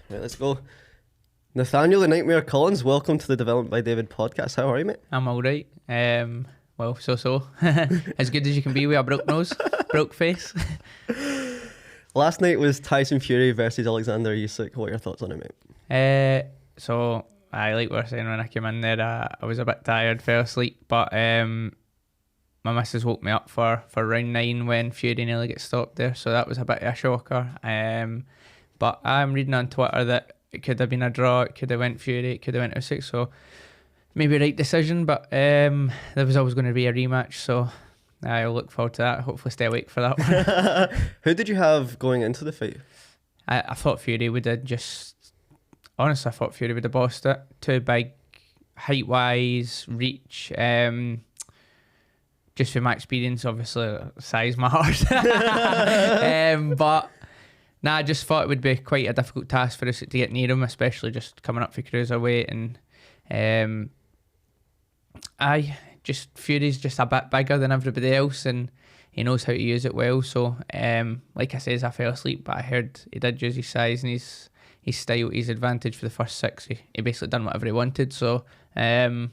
Right, let's go. Nathaniel, the Nightmare Collins, welcome to the Development by David podcast. How are you, mate? I'm alright. Well, so. As good as you can be with a broke nose, broke face. Last night was Tyson Fury versus Oleksander Usyk. What are your thoughts on it, mate? So, like we were saying when I came in there, I was a bit tired, fell asleep, but my missus woke me up for round 9 when Fury nearly got stopped there, so that was a bit of a shocker. But I'm reading on Twitter that it could have been a draw, it could have went Fury, it could have went Usyk, so maybe right decision, but there was always going to be a rematch, so I'll look forward to that. Hopefully stay awake for that one. Who did you have going into the fight? I thought Fury would have honestly, I thought Fury would have bossed it. Too big, height-wise, reach, just from my experience, obviously, size matters. But I just thought it would be quite a difficult task for us to get near him, especially just coming up for cruiserweight. And Fury's just a bit bigger than everybody else, and he knows how to use it well. So, like I says, I fell asleep, but I heard he did use his size and his style, his advantage for the first 6. He basically done whatever he wanted. So, I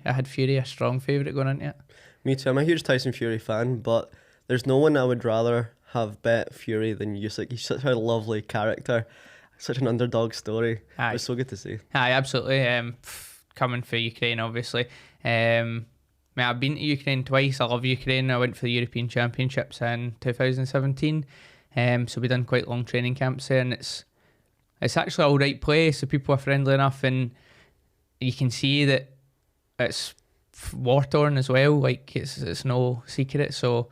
had Fury a strong favourite going into it. Me too. I'm a huge Tyson Fury fan, but there's no one I would rather have bet Fury than Usyk. He's such a lovely character, such an underdog story. It was so good to see. Aye, absolutely. Coming for Ukraine, obviously. I've been to Ukraine twice. I love Ukraine. I went for the European Championships in 2017. So we done quite long training camps there, and it's actually all right place. So people are friendly enough, and you can see that it's war-torn as well. Like it's no secret. So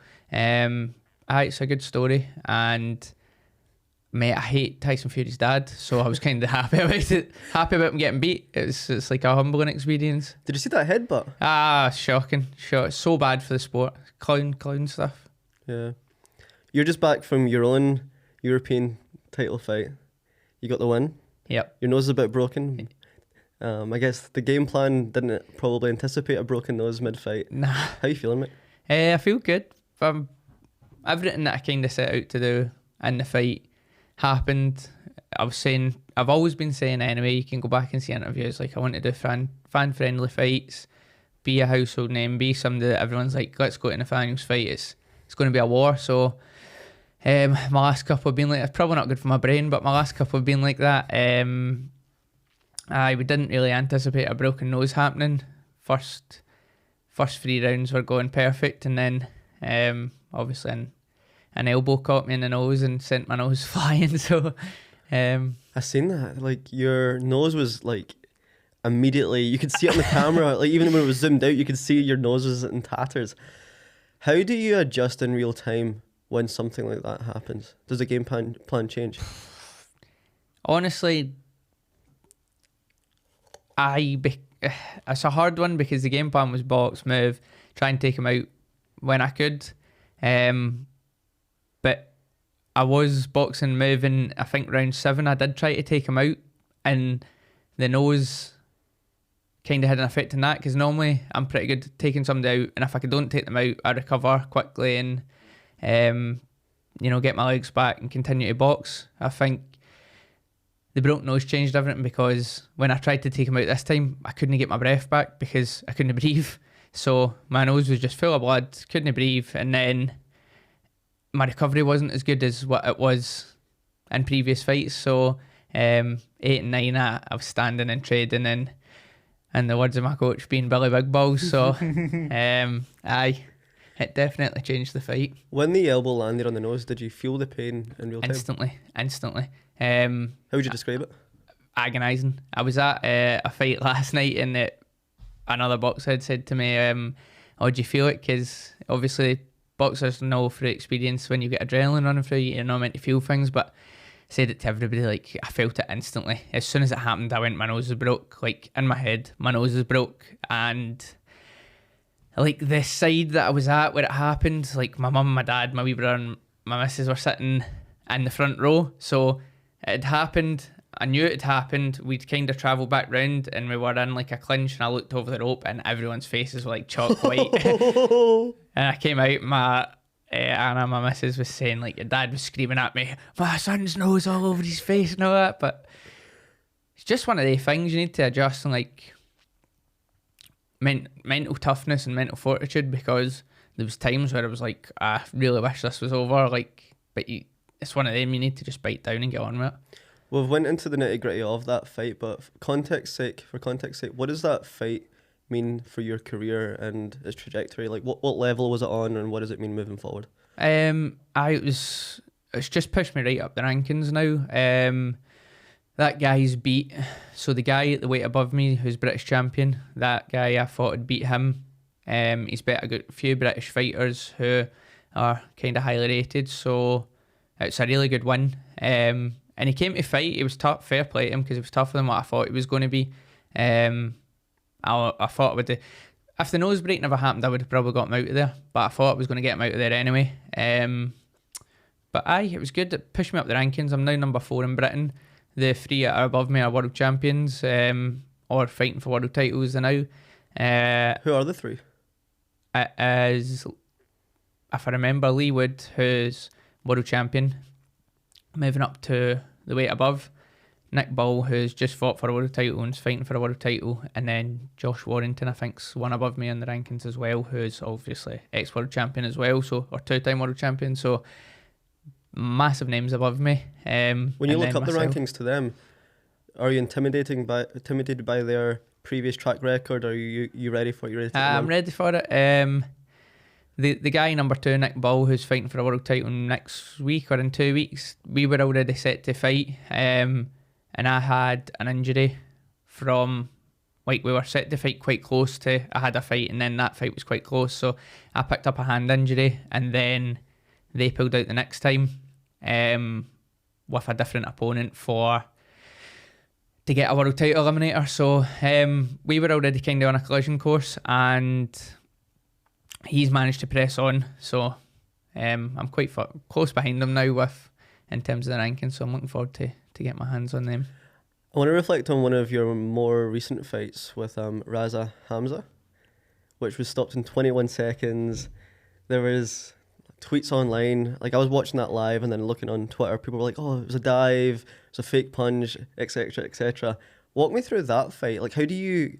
it's a good story, and mate, I hate Tyson Fury's dad, so I was kind of happy about it. Happy about him getting beat. It's like a humbling experience. Did you see that headbutt? Shocking. It's so bad for the sport. Clown stuff. Yeah. You're just back from your own European title fight. You got the win. Yep. Your nose is a bit broken. I guess the game plan didn't probably anticipate a broken nose mid-fight. Nah. How you feeling, mate? I feel good. Everything that I kind of set out to do in the fight happened. I've always been saying anyway, you can go back and see interviews, like I want to do fan-friendly fights, be a household name, be somebody that everyone's like, let's go to Nathaniel's fight, it's going to be a war. So my last couple have been like, it's probably not good for my brain, but my last couple have been like that. We didn't really anticipate a broken nose happening. First 3 rounds were going perfect, and then obviously an elbow caught me in the nose and sent my nose flying. So I seen that. Like your nose was like immediately, you could see it on the camera. Like even when it was zoomed out, you could see your nose was in tatters. How do you adjust in real time when something like that happens? Does the game plan change? Honestly, it's a hard one because the game plan was box, move, try and take him out when I could. But I was boxing, moving. I think round 7 I did try to take him out, and the nose kind of had an effect on that, because normally I'm pretty good at taking somebody out, and if I don't take them out, I recover quickly and get my legs back and continue to box. I think the broke nose changed everything, because when I tried to take him out this time, I couldn't get my breath back because I couldn't breathe. So my nose was just full of blood, couldn't breathe, and then my recovery wasn't as good as what it was in previous fights. So 8 and 9, I was standing and trading, and in the words of my coach, being Billy Big Balls. So it definitely changed the fight. When the elbow landed on the nose, did you feel the pain in real time? Instantly. How would you describe it? Agonising. I was at a fight last night, and another boxer had said to me, how do you feel it? Because obviously boxers know through experience when you get adrenaline running through you, you're not meant to feel things, but I said it to everybody, like I felt it instantly. As soon as it happened, I went, my nose is broke. Like in my head, my nose is broke. And like the side that I was at where it happened, like my mum, my dad, my wee brother and my missus were sitting in the front row. So it had happened. I knew it had happened. We'd kind of travelled back round, and we were in like a clinch, and I looked over the rope and everyone's faces were like chalk white. And I came out, Anna, my missus, was saying like your dad was screaming at me, my son's nose all over his face and all that, but it's just one of the things you need to adjust, and like mental toughness and mental fortitude, because there was times where I was like, I really wish this was over, like, but it's one of them, you need to just bite down and get on with it. We've went into the nitty gritty of that fight, but for context sake, what does that fight mean for your career and its trajectory? Like, what level was it on, and what does it mean moving forward? It's just pushed me right up the rankings now. That guy's beat, so the guy at the weight above me, who's British champion, that guy, I thought I'd beat him. He's beat a few British fighters who are kind of highly rated, so it's a really good win. And he came to fight. He was tough, fair play to him, because he was tougher than what I thought he was going to be. I thought I would, if the nose break never happened, I would have probably got him out of there, but I thought I was going to get him out of there anyway. But it was good. It pushed me up the rankings. I'm now number 4 in Britain. The 3 that are above me are world champions, or fighting for world titles now. Who are the 3? It is, if I remember, Lee Wood, who's world champion, moving up to the weight above. Nick Ball, who's just fought for a world title and is fighting for a world title. And then Josh Warrington, I think's one above me in the rankings as well, who's obviously ex-world champion as well, so, or 2-time world champion. So massive names above me. When you look up the rankings to them, are you intimidated by their previous track record? Or are you ready for it? I'm ready for it. The guy number 2, Nick Ball, who's fighting for a world title next week or in 2 weeks, we were already set to fight. And I had an injury from, like, we were set to fight quite close to, I had a fight, and then that fight was quite close, so I picked up a hand injury, and then they pulled out the next time with a different opponent to get a world title eliminator. So we were already kind of on a collision course, and he's managed to press on, so I'm quite close behind him now in terms of the rankings, so I'm looking forward to get my hands on them. I want to reflect on one of your more recent fights with Raza Hamza, which was stopped in 21 seconds. There was tweets online, like I was watching that live and then looking on Twitter, people were like, oh, it was a dive, it was a fake punch, etc, etc. Walk me through that fight. Like, how do you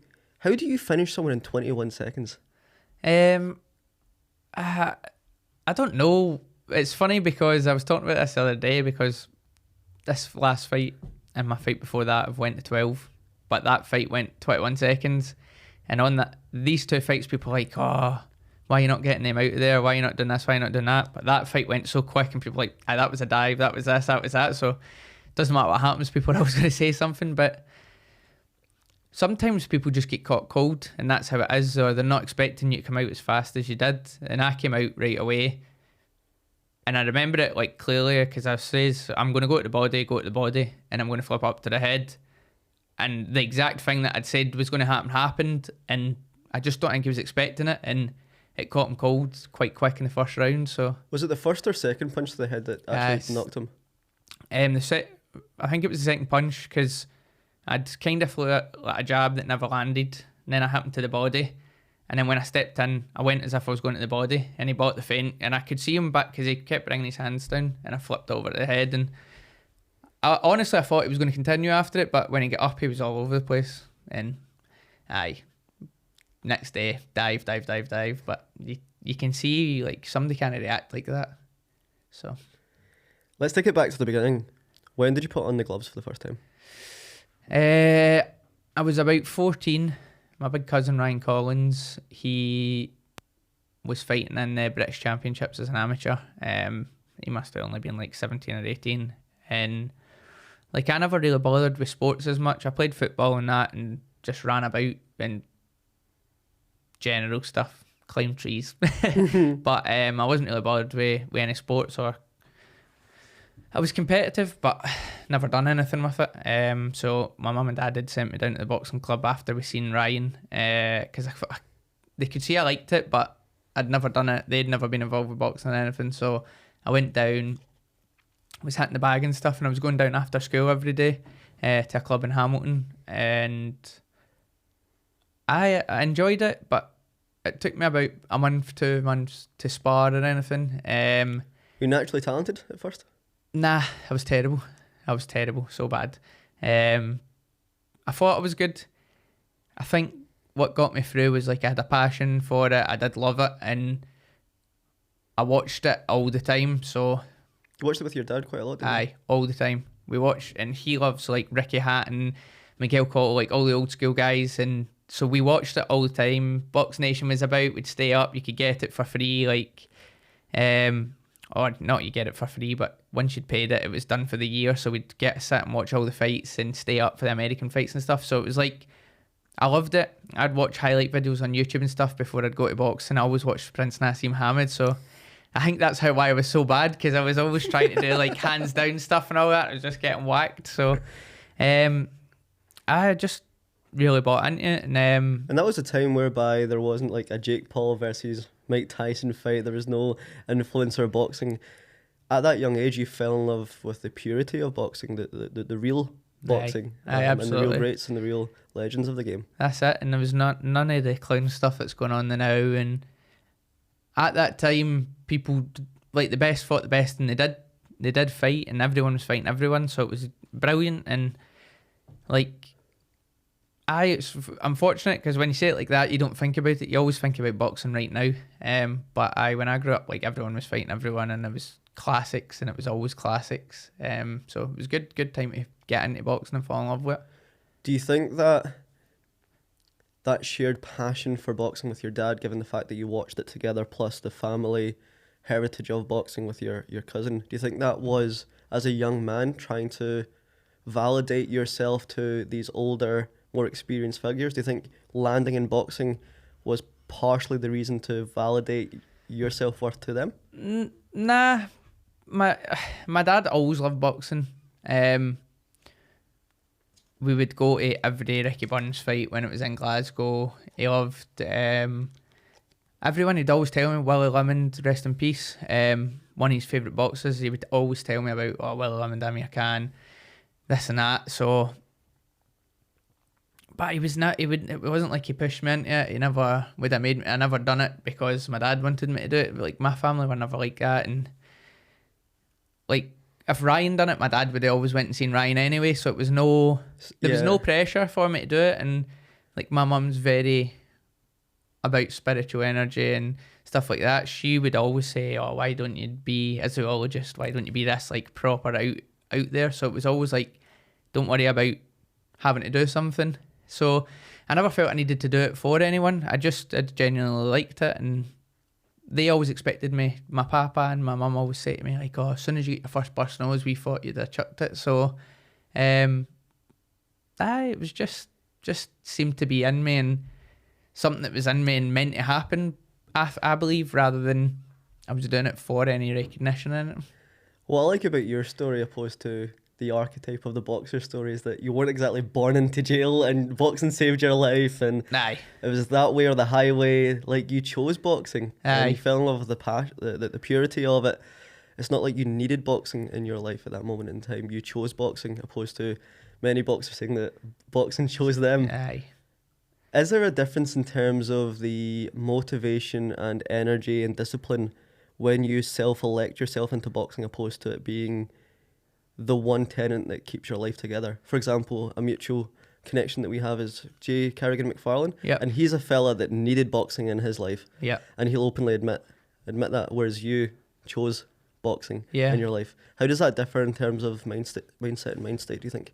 finish someone in 21 seconds? I don't know. It's funny because I was talking about this the other day, because this last fight and my fight before that have went to 12, but that fight went 21 seconds. And on these 2 fights, people are like, oh, why are you not getting them out of there? Why are you not doing this? Why are you not doing that? But that fight went so quick, and people are like, that was a dive, that was this, that was that. So it doesn't matter what happens, people are always going to say something. But sometimes people just get caught cold, and that's how it is, or they're not expecting you to come out as fast as you did. And I came out right away. And I remember it like clearly, because I says, I'm going to go to the body, and I'm going to flip up to the head. And the exact thing that I'd said was going to happen happened, and I just don't think he was expecting it, and it caught him cold quite quick in the first round. So was it the first or second punch to the head that actually knocked him? I think it was the second punch, because I'd kind of flew like a jab that never landed, and then I happened to the body. And then when I stepped in, I went as if I was going to the body, and he bought the feint, and I could see him back because he kept bringing his hands down, and I flipped over the head. And honestly, I thought he was going to continue after it, but when he got up, he was all over the place. And next day, dive. But you can see like somebody can't react like that. So let's take it back to the beginning. When did you put on the gloves for the first time? I was about 14. My big cousin Ryan Collins, he was fighting in the British Championships as an amateur. He must have only been like 17 or 18. And like, I never really bothered with sports as much. I played football and that, and just ran about and general stuff, climbed trees. But I wasn't really bothered with any sports, or I was competitive, but never done anything with it. So my mum and dad did send me down to the boxing club after we seen Ryan, because they could see I liked it, but I'd never done it. They'd never been involved with boxing or anything. So I went down, was hitting the bag and stuff, and I was going down after school every day to a club in Hamilton, and I enjoyed it, but it took me about a month, 2 months to spar or anything. You're naturally talented at first? Nah, I was terrible. So bad. I thought I was good. I think what got me through was like I had a passion for it. I did love it, and I watched it all the time. So You watched it with your dad quite a lot, didn't you? aye, all the time. We watched, and he loves like Ricky Hatton, Miguel Cotto, like all the old school guys, and so we watched it all the time. Box Nation was about. We'd stay up. You could get it for free, like, or not. You get it for free, but once you'd paid it, it was done for the year. So we'd sit and watch all the fights and stay up for the American fights and stuff. So it was like, I loved it. I'd watch highlight videos on YouTube and stuff before I'd go to boxing. I always watched Prince Nassim Hamed, so I think that's why I was so bad, because I was always trying to do like hands down stuff and all that. I was just getting whacked. So I just really bought into it. And that was a time whereby there wasn't like a Jake Paul versus Mike Tyson fight. There was no influencer boxing. At that young age, you fell in love with the purity of boxing, the real boxing, aye, and the absolutely. real greats and the real legends of the game. That's it. And there was none of the clown stuff that's going on now. And at that time, people like the best fought the best, and they did fight, and everyone was fighting everyone. So it was brilliant. And like, it's unfortunate because when you say it like that, you don't think about it. You always think about boxing right now. But when I grew up, like everyone was fighting everyone, and it was classics, and it was always classics. So it was good time to get into boxing and fall in love with it. Do you think that shared passion for boxing with your dad, given the fact that you watched it together, plus the family heritage of boxing with your cousin, do you think that was, as a young man, trying to validate yourself to these older, more experienced figures? Do you think landing in boxing was partially the reason to validate your self-worth to them? Nah, my dad always loved boxing. We would go to every Ricky Burns fight when it was in Glasgow. He loved everyone. He'd always tell me, Willie Lemond, rest in peace, one of his favourite boxers. He would always tell me about, Willie Lemond, Amir Khan, this and that. So, but he was not. It wasn't like he pushed me into it. He never would have made me. I never done it because my dad wanted me to do it. Like, my family were never like that, and like, if Ryan done it, my dad would have always went and seen Ryan anyway. So it was there was no pressure for me to do it. And like, my mum's very about spiritual energy and stuff like that. She would always say, why don't you be a zoologist? Why don't you be this like proper out there? So it was always like, don't worry about having to do something. So I never felt I needed to do it for anyone. I genuinely liked it, and they always expected me. My papa and my mum always say to me, like, as soon as you get your first burst nose, we thought you'd have chucked it. So it was just seemed to be in me, and something that was in me and meant to happen, I believe, rather than I was doing it for any recognition in it. What I like about your story opposed to the archetype of the boxer story is that you weren't exactly born into jail and boxing saved your life, and Aye. it was that way or the highway. Like, you chose boxing. Aye. And you fell in love with the purity of it. It's not like you needed boxing in your life at that moment in time. You chose boxing, opposed to many boxers saying that boxing chose them. Aye. Is there a difference in terms of the motivation and energy and discipline when you self-elect yourself into boxing, opposed to it being the one tenet that keeps your life together? For example, a mutual connection that we have is Jay Carrigan McFarlane, Yep. and he's a fella that needed boxing in his life, and he'll openly admit that, whereas you chose boxing in your life. How does that differ in terms of mindset and mind state, do you think?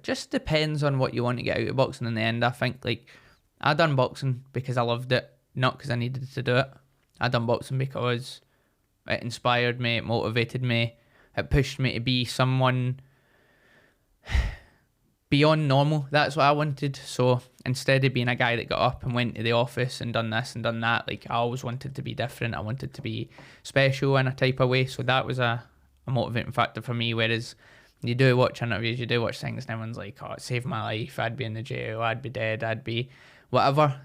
Just depends on what you want to get out of boxing in the end. I think, like, I done boxing because I loved it, not because I needed to do it. I done boxing because it inspired me, it motivated me, it pushed me to be someone beyond normal. That's what I wanted. So instead of being a guy that got up and went to the office and done this and done that, like, I always wanted to be different. I wanted to be special in a type of way. So that was a motivating factor for me. Whereas you do watch interviews, you do watch things, and everyone's like, it saved my life, I'd be in the jail, I'd be dead, I'd be whatever.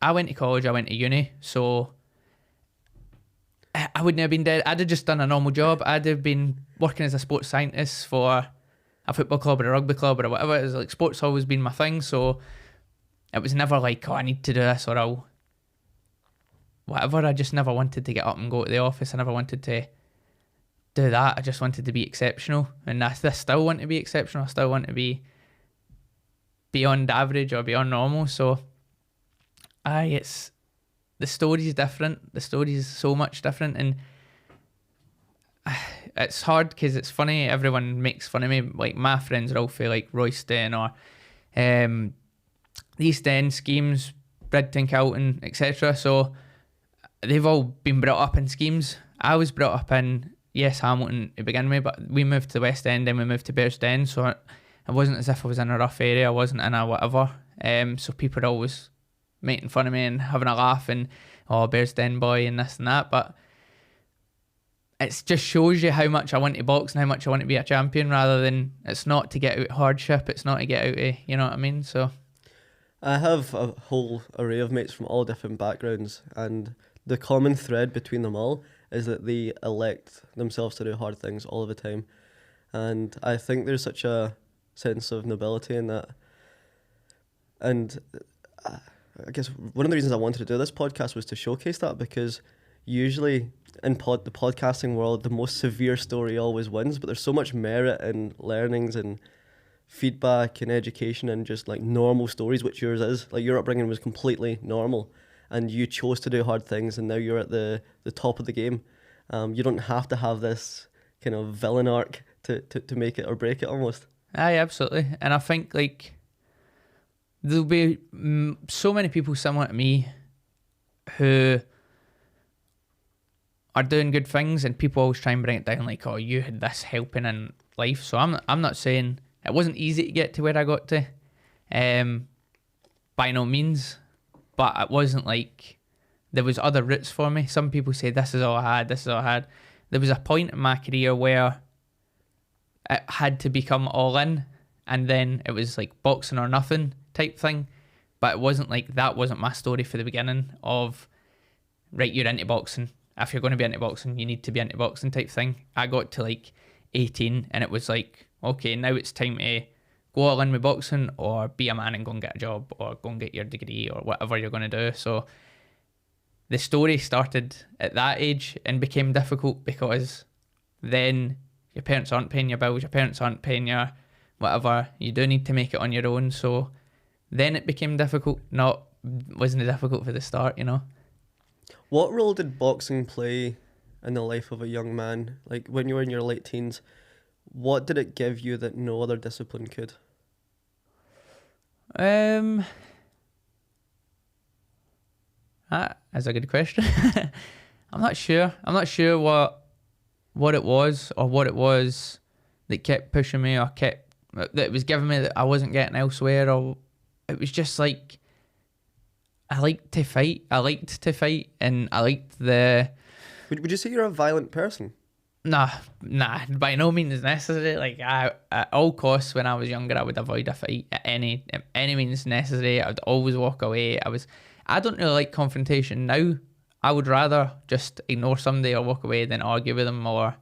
I went to college, I went to uni, so I wouldn't have been dead. I'd have just done a normal job. I'd have been working as a sports scientist for a football club or a rugby club or whatever. It was like, sports always been my thing, so it was never like, oh, I need to do this or I'll whatever. I just never wanted to get up and go to the office. I never wanted to do that. I just wanted to be exceptional, and I still want to be exceptional. I still want to be beyond average or beyond normal. So it's the story is different. The story is so much different, and it's hard because it's funny. Everyone makes fun of me. Like my friends are all feel like Royston or the East End schemes, Bridton, Calton, etc. So they've all been brought up in schemes. I was brought up in, yes, Hamilton to begin with, but we moved to the West End, then we moved to Bearsden, so it wasn't as if I was in a rough area, I wasn't in a whatever. So people are always making fun of me and having a laugh and, oh, Bearsden boy and this and that, but it just shows you how much I want to box and how much I want to be a champion, rather than, it's not to get out hardship, it's not to get out of, you know what I mean? So I have a whole array of mates from all different backgrounds, and the common thread between them all is that they elect themselves to do hard things all of the time. And I think there's such a sense of nobility in that. And I guess one of the reasons I wanted to do this podcast was to showcase that, because usually in the podcasting world, the most severe story always wins, but there's so much merit in learnings and feedback and education and just like normal stories, which yours is. Like your upbringing was completely normal, and you chose to do hard things, and now you're at the top of the game. You don't have to have this kind of villain arc to make it or break it almost. Aye, absolutely. And I think like there'll be so many people similar to me who are doing good things, and people always try and bring it down like, oh, you had this helping in life. So I'm not saying it wasn't easy to get to where I got to, by no means, but it wasn't like there was other routes for me. Some people say this is all I had, this is all I had. There was a point in my career where it had to become all in, and then it was like boxing or nothing type thing. But it wasn't like, that wasn't my story for the beginning of, right, you're into boxing. If you're going to be into boxing, you need to be into boxing type thing. I got to like 18 and it was like, okay, now it's time to go all in with boxing or be a man and go and get a job or go and get your degree or whatever you're going to do. So the story started at that age and became difficult because then your parents aren't paying your bills, your parents aren't paying your whatever. You do need to make it on your own. So then it became difficult. Wasn't it difficult for the start, you know? What role did boxing play in the life of a young man? Like when you were in your late teens, what did it give you that no other discipline could? That's a good question. I'm not sure. I'm not sure what it was that kept pushing me or that was giving me that I wasn't getting elsewhere, or it was just like I liked to fight, and I liked the... Would you say you're a violent person? Nah, by no means necessary. Like, at all costs, when I was younger, I would avoid a fight at any means necessary. I would always walk away. I don't really like confrontation now. I would rather just ignore somebody or walk away than argue with them. Or,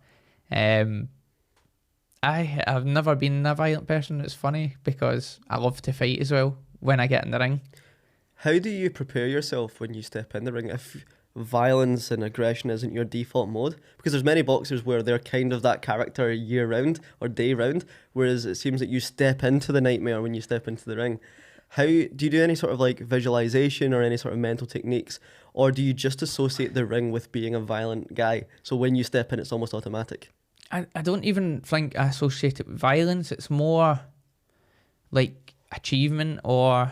I've never been a violent person. It's funny because I love to fight as well when I get in the ring. How do you prepare yourself when you step in the ring if violence and aggression isn't your default mode? Because there's many boxers where they're kind of that character year round or day round, whereas it seems that you step into the nightmare when you step into the ring. How do you do any sort of like visualization or any sort of mental techniques, or do you just associate the ring with being a violent guy? So when you step in, it's almost automatic. I don't even think I associate it with violence. It's more like achievement, or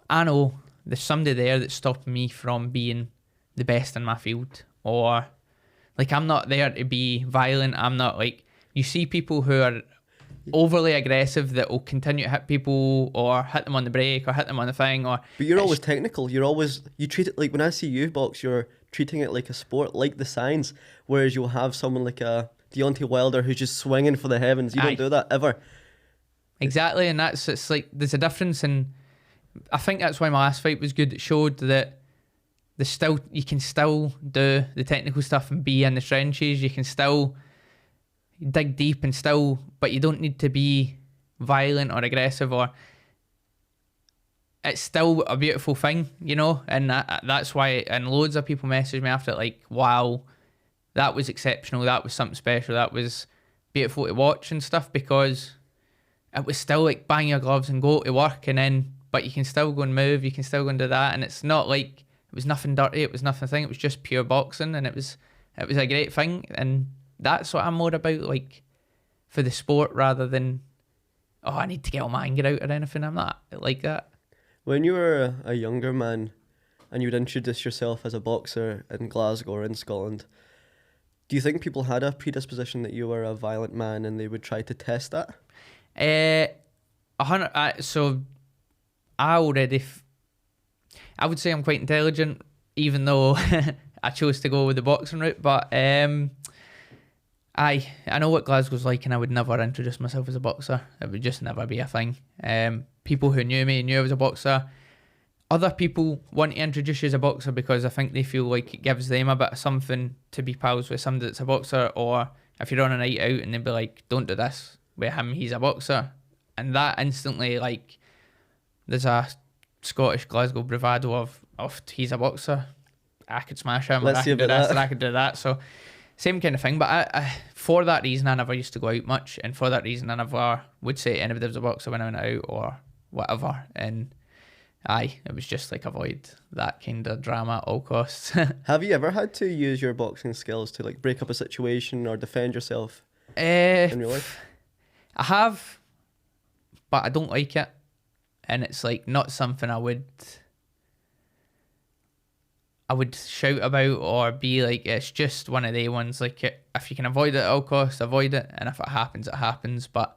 I know there's somebody there that's stopping me from being the best in my field. Or like, I'm not there to be violent. I'm not like, you see people who are overly aggressive that will continue to hit people or hit them on the break or hit them on the thing. But you're always technical. You treat it like, when I see you box, you're treating it like a sport, like the science, whereas you'll have someone like a Deontay Wilder who's just swinging for the heavens. You don't do that ever. Exactly, and it's like there's a difference, and I think that's why my last fight was good. It showed that you can still do the technical stuff and be in the trenches. You can still dig deep but you don't need to be violent or aggressive. Or it's still a beautiful thing, you know, and that's why. And loads of people message me after it, like, "Wow, that was exceptional. That was something special. That was beautiful to watch and stuff." Because it was still like bang your gloves and go to work, and then but you can still go and move. You can still go and do that, and it's not like it was nothing dirty. It was nothing thing. It was just pure boxing, and it was a great thing, and that's what I'm more about, like, for the sport rather than, oh, I need to get all my anger out or anything. I'm not like that. When you were a younger man and you would introduce yourself as a boxer in Glasgow or in Scotland, do you think people had a predisposition that you were a violent man and they would try to test that? 100. So I already, I would say I'm quite intelligent, even though I chose to go with the boxing route. But I know what Glasgow's like, and I would never introduce myself as a boxer. It would just never be a thing. People who knew me knew I was a boxer. Other people want to introduce you as a boxer because I think they feel like it gives them a bit of something to be pals with somebody that's a boxer. Or if you're on a night out and they'd be like, "Don't do this with him, he's a boxer." And that instantly, like, there's a Scottish Glasgow bravado of he's a boxer. I could smash him, or I could do this, and I could do that. So same kind of thing. But I, for that reason, I never used to go out much. And for that reason, I never would say anybody was a boxer when I went out or whatever. And it was just like avoid that kind of drama at all costs. Have you ever had to use your boxing skills to like break up a situation or defend yourself in real life? I have, but I don't like it. And it's like not something I would shout about or be like, it's just one of the ones, like, if you can avoid it at all costs, avoid it. And if it happens, it happens. But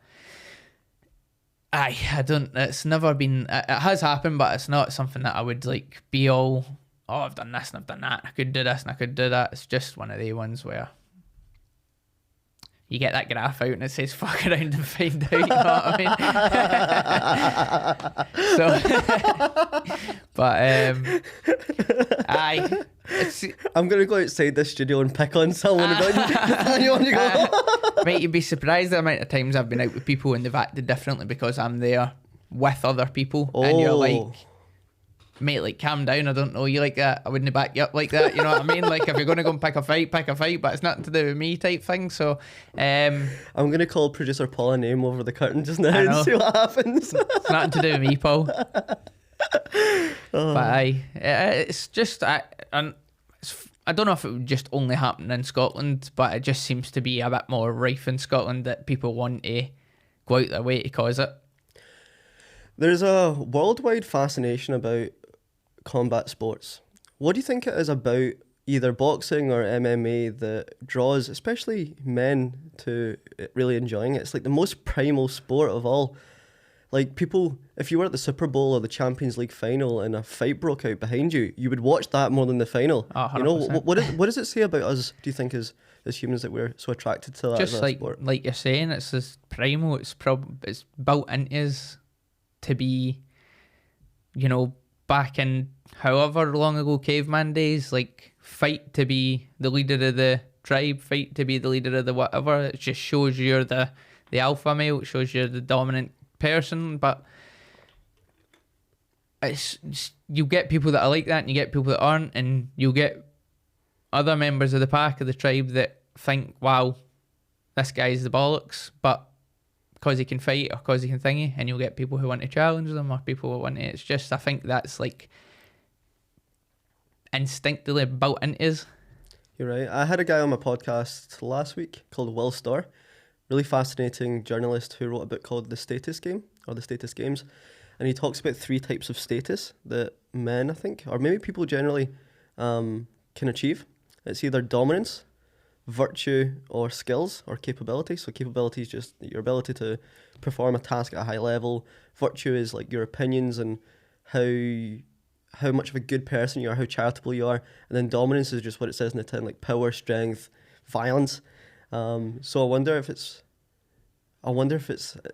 I don't, it's never been, it has happened, but it's not something that I would like be all, oh, I've done this and I've done that. I could do this and I could do that. It's just one of the ones where you get that graph out and it says fuck around and find out, you know what I mean? So, but I'm going to go outside the studio and pick on someone about Nathaniel on you go. Mate, you'd be surprised the amount of times I've been out with people and they've acted differently because I'm there with other people. And you're like, mate, like, calm down, I don't know you like that, I wouldn't back you up like that, you know what I mean? Like, if you're going to go and pick a fight, but it's nothing to do with me type thing. So I'm going to call producer Paul a name over the curtain just now and see what happens. It's nothing to do with me, Paul. But it's just, I don't know if it would just only happen in Scotland, but it just seems to be a bit more rife in Scotland that people want to go out their way to cause it. There's a worldwide fascination about combat sports. What do you think it is about either boxing or MMA that draws especially men to really enjoying it? It's like the most primal sport of all. Like, people, if you were at the Super Bowl or the Champions League final and a fight broke out behind you, you would watch that more than the final. You know, what does it say about us, do you think, as humans, that we're so attracted to that? Just as a sport? like you're saying, it's this primal, it's built into us to be, you know, back in however long ago caveman days, like, fight to be the leader of the tribe, fight to be the leader of the whatever. It just shows you're the alpha male, it shows you're the dominant person. But it's just, you get people that are like that and you get people that aren't, and you'll get other members of the pack of the tribe that think, wow, this guy's the bollocks, but because he can fight or because he can thingy, and you'll get people who want to challenge them or people who want to, it's just, I think that's like instinctively built into us. You're right. I had a guy on my podcast last week called Will Storr, really fascinating journalist who wrote a book called The Status Game, or The Status Games, and he talks about 3 types of status that men, I think, or maybe people generally can achieve. It's either dominance, virtue, or skills or capability. So capability is just your ability to perform a task at a high level. Virtue is like your opinions and how much of a good person you are, how charitable you are. And then dominance is just what it says in the tin, like power, strength, violence. So I wonder if it's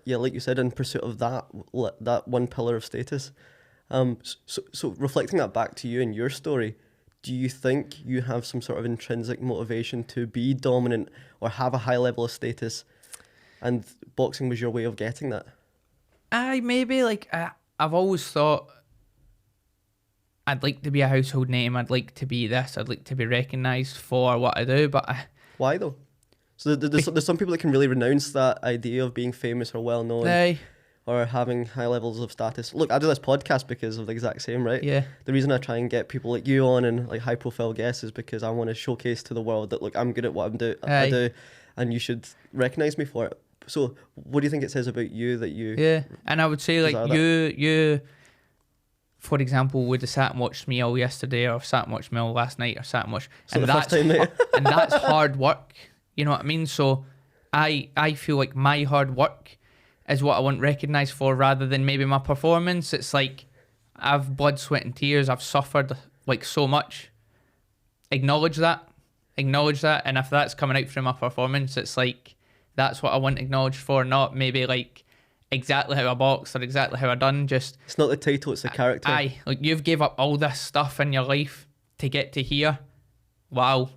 yeah, like you said, in pursuit of that one pillar of status. So reflecting that back to you and your story, do you think you have some sort of intrinsic motivation to be dominant or have a high level of status, and boxing was your way of getting that? Maybe, like, I've always thought I'd like to be a household name. I'd like to be this. I'd like to be recognised for what I do. But Why though? So there's some people that can really renounce that idea of being famous or well known or having high levels of status. Look, I do this podcast because of the exact same, right? Yeah. The reason I try and get people like you on and like high profile guests is because I want to showcase to the world that, look, I'm good at what I do, and you should recognise me for it. So what do you think it says about you that you... Yeah, and I would say like you, for example, would have sat and watched me all yesterday, or sat and watched me all last night, or sat and watched... So and that's time, and that's hard work, you know what I mean? So I feel like my hard work is what I want recognised for, rather than maybe my performance. It's like, I've blood, sweat and tears, I've suffered like so much. Acknowledge that, and if that's coming out from my performance, it's like, that's what I want acknowledged for, not maybe like exactly how I boxed or exactly how I done. Just, it's not the title, it's the character. Aye, like you've gave up all this stuff in your life to get to here. Wow,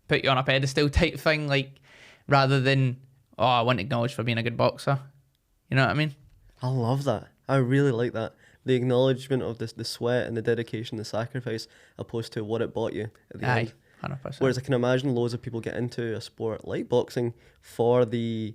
put you on a pedestal type thing, like, rather than, oh, I want acknowledged for being a good boxer. You know what I mean? I love that. I really like that. The acknowledgement of the sweat and the dedication, the sacrifice, opposed to what it bought you at the end. 100%. Whereas I can imagine loads of people get into a sport like boxing for the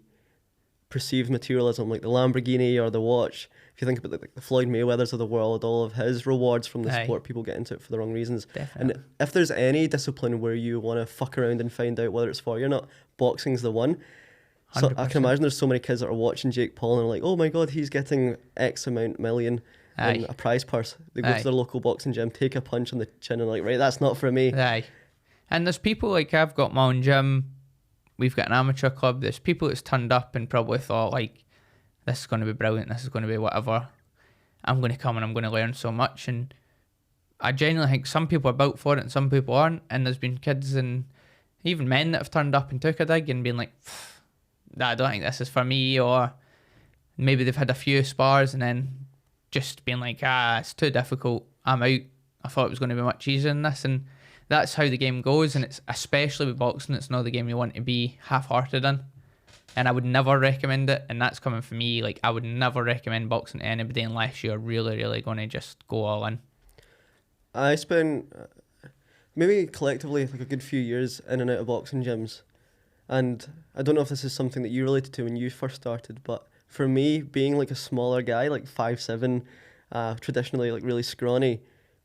perceived materialism, like the Lamborghini or the watch. If you think about the Floyd Mayweathers of the world, all of his rewards from the sport, people get into it for the wrong reasons. Definitely. And if there's any discipline where you want to fuck around and find out whether it's for you or not, boxing's the one. 100%. So I can imagine there's so many kids that are watching Jake Paul and are like, oh my God, he's getting X amount million in a prize purse. They go to their local boxing gym, take a punch on the chin and like, right, that's not for me. Aye. And there's people like, I've got my own gym, we've got an amateur club, there's people that's turned up and probably thought like, this is going to be brilliant, this is going to be whatever, I'm going to come and I'm going to learn so much. And I genuinely think some people are built for it and some people aren't. And there's been kids and even men that have turned up and took a dig and been like, I don't think this is for me, or maybe they've had a few spars and then just been like, it's too difficult, I'm out, I thought it was going to be much easier than this. And that's how the game goes, and it's especially with boxing, it's not the game you want to be half-hearted in, and I would never recommend it. And that's coming from me, like I would never recommend boxing to anybody unless you're really going to just go all in. I spent maybe collectively like a good few years in and out of boxing gyms, and I don't know if this is something that you related to when you first started, but for me, being like a smaller guy, like 5'7", traditionally like really scrawny,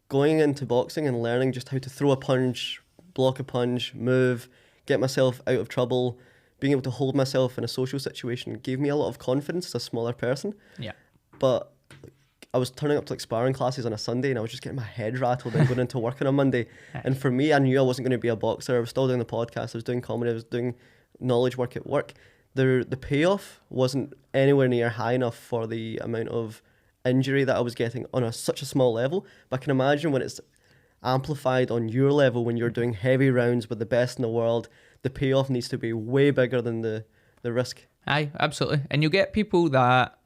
going into boxing and learning just how to throw a punch, block a punch, move, get myself out of trouble, being able to hold myself in a social situation gave me a lot of confidence as a smaller person. Yeah. But I was turning up to like sparring classes on a Sunday and I was just getting my head rattled and going into work on a Monday. And for me, I knew I wasn't going to be a boxer. I was still doing the podcast, I was doing comedy, I was doing knowledge work at work. The payoff wasn't anywhere near high enough for the amount of injury that I was getting on such a small level. But I can imagine when it's amplified on your level, when you're doing heavy rounds with the best in the world, the payoff needs to be way bigger than the risk. Aye, absolutely. And you get people that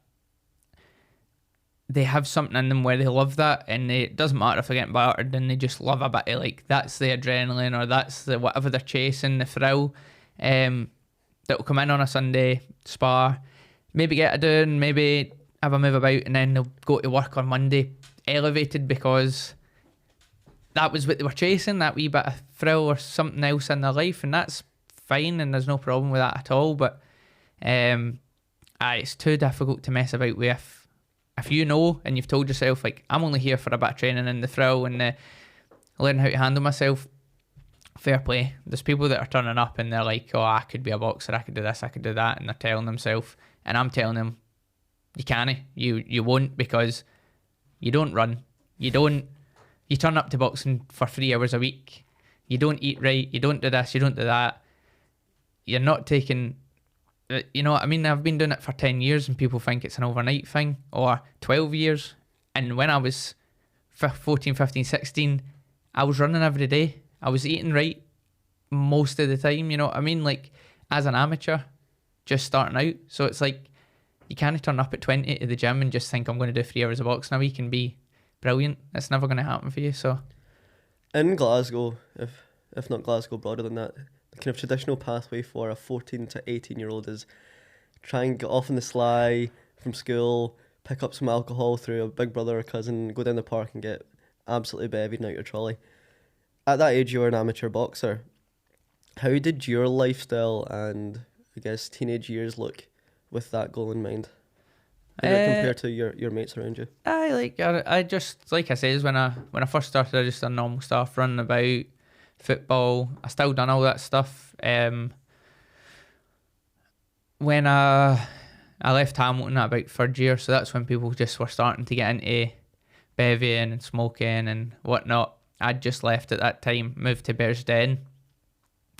they have something in them where they love that, and it doesn't matter if they're getting battered, and they just love a bit of like, that's the adrenaline or that's the whatever they're chasing, the thrill. That'll come in on a Sunday, spar, maybe get it done, maybe have a move about, and then they'll go to work on Monday elevated because that was what they were chasing, that wee bit of thrill or something else in their life, and that's fine, and there's no problem with that at all. But it's too difficult to mess about with. If you know and you've told yourself, like, I'm only here for a bit of training and the thrill and the learning how to handle myself, fair play. There's people that are turning up and they're like, oh, I could be a boxer, I could do this, I could do that, and they're telling themselves, and I'm telling them, you can't, you won't, because you don't run, you turn up to boxing for 3 hours a week, you don't eat right, you don't do this, you don't do that, you're not taking, you know what I mean? I've been doing it for 10 years and people think it's an overnight thing, or 12 years, and when I was 14, 15, 16, I was running every day, I was eating right most of the time, you know what I mean? Like, as an amateur, just starting out, so it's like, you can't turn up at 20 to the gym and just think I'm going to do 3 hours of boxing a week and be brilliant. It's never going to happen for you. So, in Glasgow, if not Glasgow, broader than that, the kind of traditional pathway for a 14 to 18-year-old is try and get off on the sly from school, pick up some alcohol through a big brother or cousin, go down the park and get absolutely bevied out your trolley. At that age, you were an amateur boxer. How did your lifestyle and, I guess, teenage years look with that goal in mind? How did it compare to your mates around you? I just, like I said, when I first started, I just done normal stuff, running about, football. I still done all that stuff. When I left Hamilton at about third year, so that's when people just were starting to get into bevying and smoking and whatnot. I'd just left at that time, moved to Bearsden.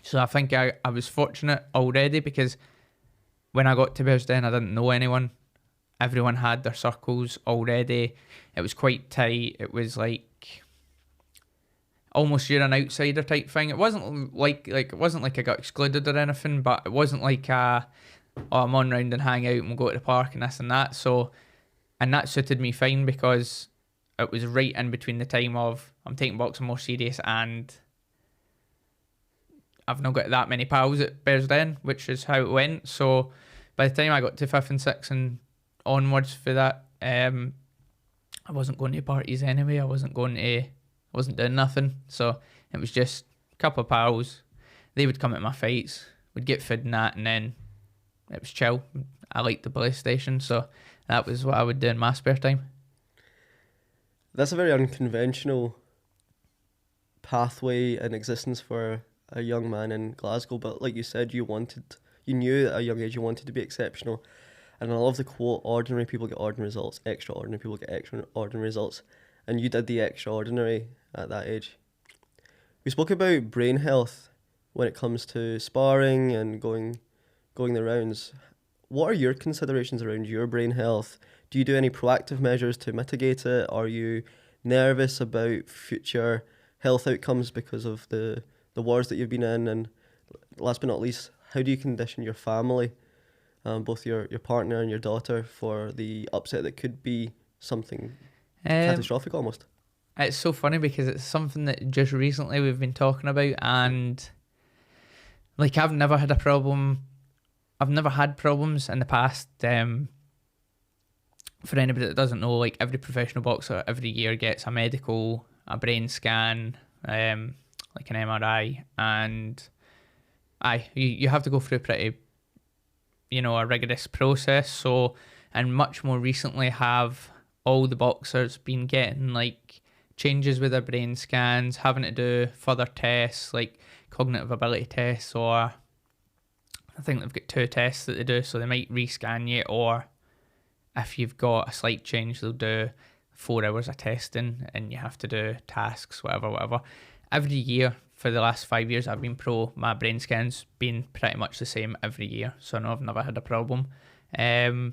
So I think I was fortunate already, because when I got to Bearsden, I didn't know anyone. Everyone had their circles already. It was quite tight. It was like almost you're an outsider type thing. It wasn't like I got excluded or anything, but it wasn't like I'm on round and hang out and we'll go to the park and this and that. So, and that suited me fine, because it was right in between the time of I'm taking boxing more serious and I've not got that many pals at Bearsden, which is how it went. So by the time I got to 5th and 6th and onwards for that, I wasn't going to parties anyway. I wasn't doing nothing. So it was just a couple of pals. They would come at my fights, we'd get food and that, and then it was chill. I liked the PlayStation, so that was what I would do in my spare time. That's a very unconventional pathway in existence for a young man in Glasgow, but like you said, you knew at a young age you wanted to be exceptional. And I love the quote, ordinary people get ordinary results, extraordinary people get extraordinary results. And you did the extraordinary at that age. We spoke about brain health when it comes to sparring and going the rounds. What are your considerations around your brain health? Do you do any proactive measures to mitigate it? Are you nervous about future health outcomes because of the wars that you've been in? And last but not least, how do you condition your family, both your partner and your daughter, for the upset that could be something catastrophic almost? It's so funny because it's something that just recently we've been talking about, and like I've never had problems in the past. For anybody that doesn't know, like every professional boxer every year gets a medical, a brain scan, like an MRI, and you have to go through pretty, a rigorous process. So, and much more recently have all the boxers been getting like changes with their brain scans, having to do further tests like cognitive ability tests, or I think they've got 2 tests that they do, so they might rescan you, or if you've got a slight change, they'll do 4 hours of testing and you have to do tasks, whatever. Every year for the last 5 years I've been pro, my brain scan's been pretty much the same every year, so no, I've never had a problem. I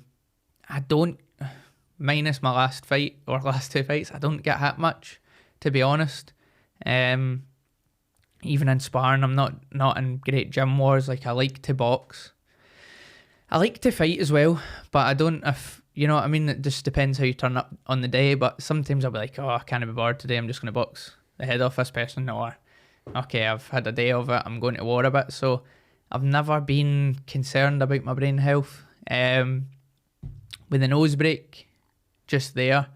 don't, minus my last fight or last 2 fights, I don't get hit much, to be honest. Even in sparring, I'm not in great gym wars. Like, I like to box. I like to fight as well, but I don't, if, you know what I mean? It just depends how you turn up on the day, but sometimes I'll be like, oh, I can't be bored today, I'm just going to box the head off this person, or, okay, I've had a day of it, I'm going to war a bit. So I've never been concerned about my brain health. With the nose break, just there,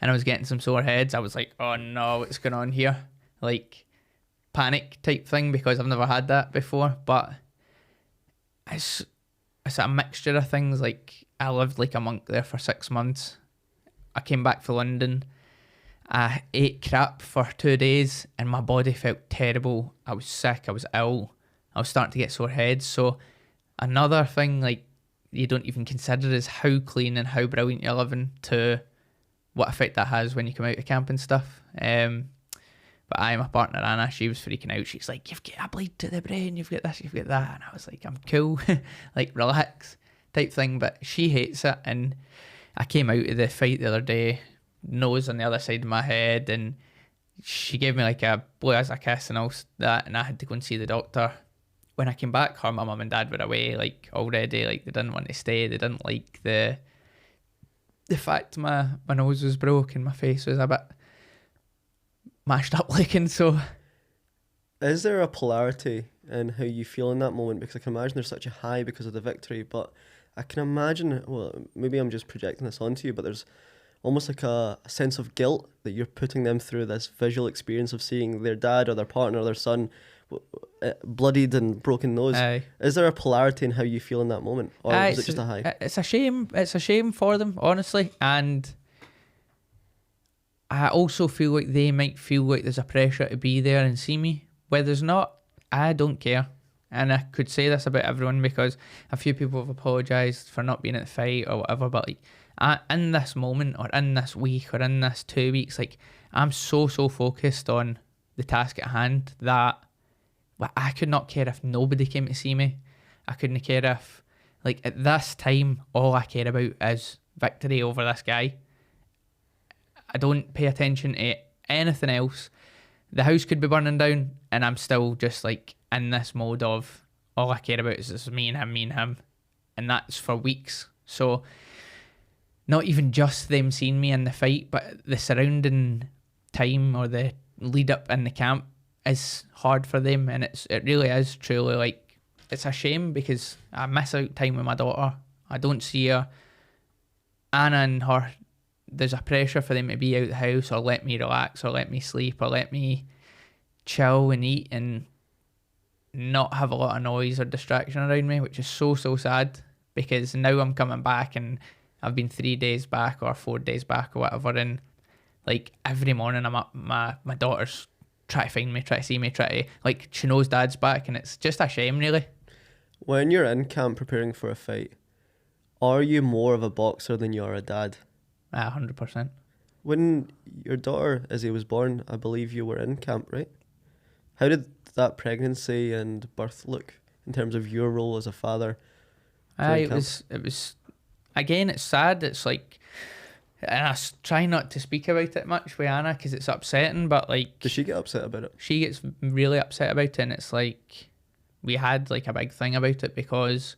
and I was getting some sore heads, I was like, oh no, what's going on here? Like, panic type thing, because I've never had that before. But it's a mixture of things. Like, I lived like a monk there for 6 months. I came back for London. I ate crap for 2 days and my body felt terrible. I was sick, I was ill, I was starting to get sore heads. So another thing, like, you don't even consider is how clean and how brilliant you're living, to what effect that has when you come out of camp and stuff. But my partner Anna, she was freaking out. She's like, you've got a bleed to the brain, you've got this, you've got that. And I was like, I'm cool, like, relax type thing. But she hates it. And I came out of the fight the other day, nose on the other side of my head, and she gave me like a blow as a kiss and all that, and I had to go and see the doctor. When I came back, my mum and dad were away, like, already. Like, they didn't want to stay. They didn't like the fact my nose was broke and my face was a bit mashed up looking. So is there a polarity in how you feel in that moment? Because I can imagine there's such a high because of the victory, but I can imagine, well, maybe I'm just projecting this onto you, but there's almost like a sense of guilt that you're putting them through this visual experience of seeing their dad or their partner or their son bloodied and broken nose. Aye. Is there a polarity in how you feel in that moment, or was it just a high? It's a shame. It's a shame for them, honestly. And I also feel like they might feel like there's a pressure to be there and see me. Where there's not, I don't care. And I could say this about everyone because a few people have apologised for not being at the fight or whatever. But like, in this moment or in this week or in this 2 weeks, like I'm so focused on the task at hand that I could not care if nobody came to see me. I couldn't care if, like, at this time, all I care about is victory over this guy. I don't pay attention to anything else. The house could be burning down and I'm still just like in this mode of all I care about is this me and him. And that's for weeks. So not even just them seeing me in the fight, but the surrounding time or the lead up in the camp is hard for them. And it really is truly like, it's a shame because I miss out time with my daughter. I don't see her. Anna and her, there's a pressure for them to be out the house or let me relax or let me sleep or let me chill and eat and not have a lot of noise or distraction around me, which is so sad because now I'm coming back and I've been 3 days back or 4 days back or whatever, and like every morning I'm up, my daughter's trying to find me, try to see me, try to, like, she knows dad's back, and it's just a shame really. When you're in camp preparing for a fight, are you more of a boxer than you are a dad? 100%. When your daughter, Izzy, was born, I believe you were in camp, right? How did that pregnancy and birth look in terms of your role as a father? It was again, it's sad. It's like, and I try not to speak about it much with Anna because it's upsetting, but like, does she get upset about it? She gets really upset about it, and it's like we had like a big thing about it because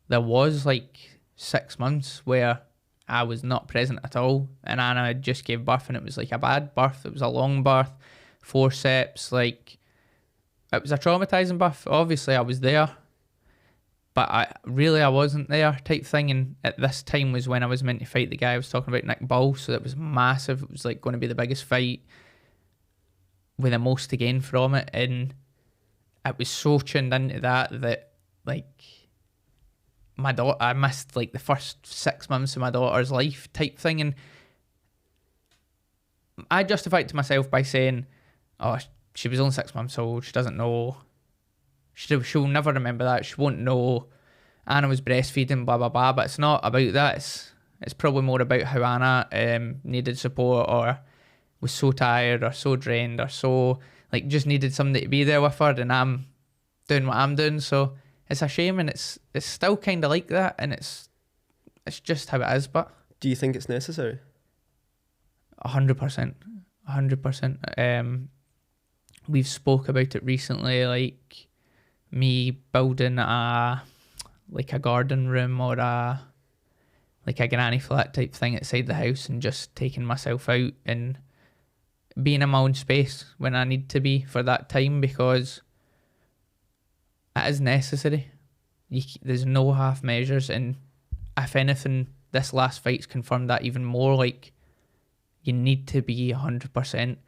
there was like 6 months where I was not present at all, and Anna just gave birth, and it was like a bad birth. It was a long birth, forceps, like it was a traumatizing birth. Obviously I was there, but I wasn't there type thing. And at this time was when I was meant to fight the guy I was talking about, Nick Ball, so that was massive. It was like going to be the biggest fight with the most to gain from it, and it was so tuned into that like my daughter, I missed like the first 6 months of my daughter's life type thing. And I justified it to myself by saying, oh, she was only 6 months old, she doesn't know, she'll never remember that, she won't know Anna was breastfeeding, blah blah blah. But it's not about that. It's probably more about how Anna needed support, or was so tired or so drained or so like just needed somebody to be there with her, and I'm doing what I'm doing. So it's a shame, and it's still kind of like that, and it's just how it is. But do you think it's necessary? 100%. We've spoke about it recently, like me building a garden room or a granny flat type thing outside the house, and just taking myself out and being in my own space when I need to be for that time, because it is necessary. There's no half measures, and if anything, this last fight's confirmed that even more. Like, you need to be 100%.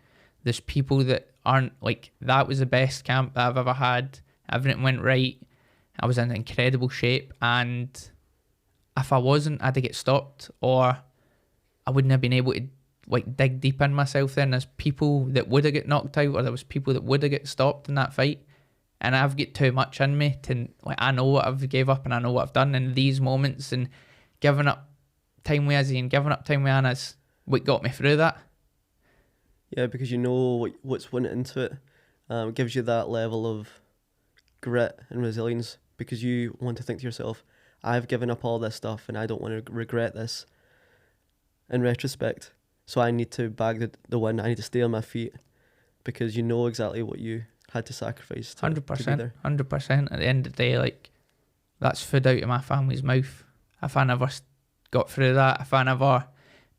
There's people that aren't, like, that was the best camp that I've ever had. Everything went right. I was in incredible shape, and if I wasn't, I'd get stopped, or I wouldn't have been able to like dig deep in myself. Then there's people that would have got knocked out, or there was people that would have got stopped in that fight, and I've got too much in me to, like, I know what I've gave up and I know what I've done in these moments, and giving up time with Izzy and giving up time with Anna's what got me through that. Yeah, because you know what's went into it. It gives you that level of grit and resilience, because you want to think to yourself, I've given up all this stuff and I don't want to regret this in retrospect. So I need to bag the win. I need to stay on my feet, because you know exactly what you had to sacrifice to 100%, be there. 100%. At the end of the day, like, that's food out of my family's mouth. If I never got through that, if I never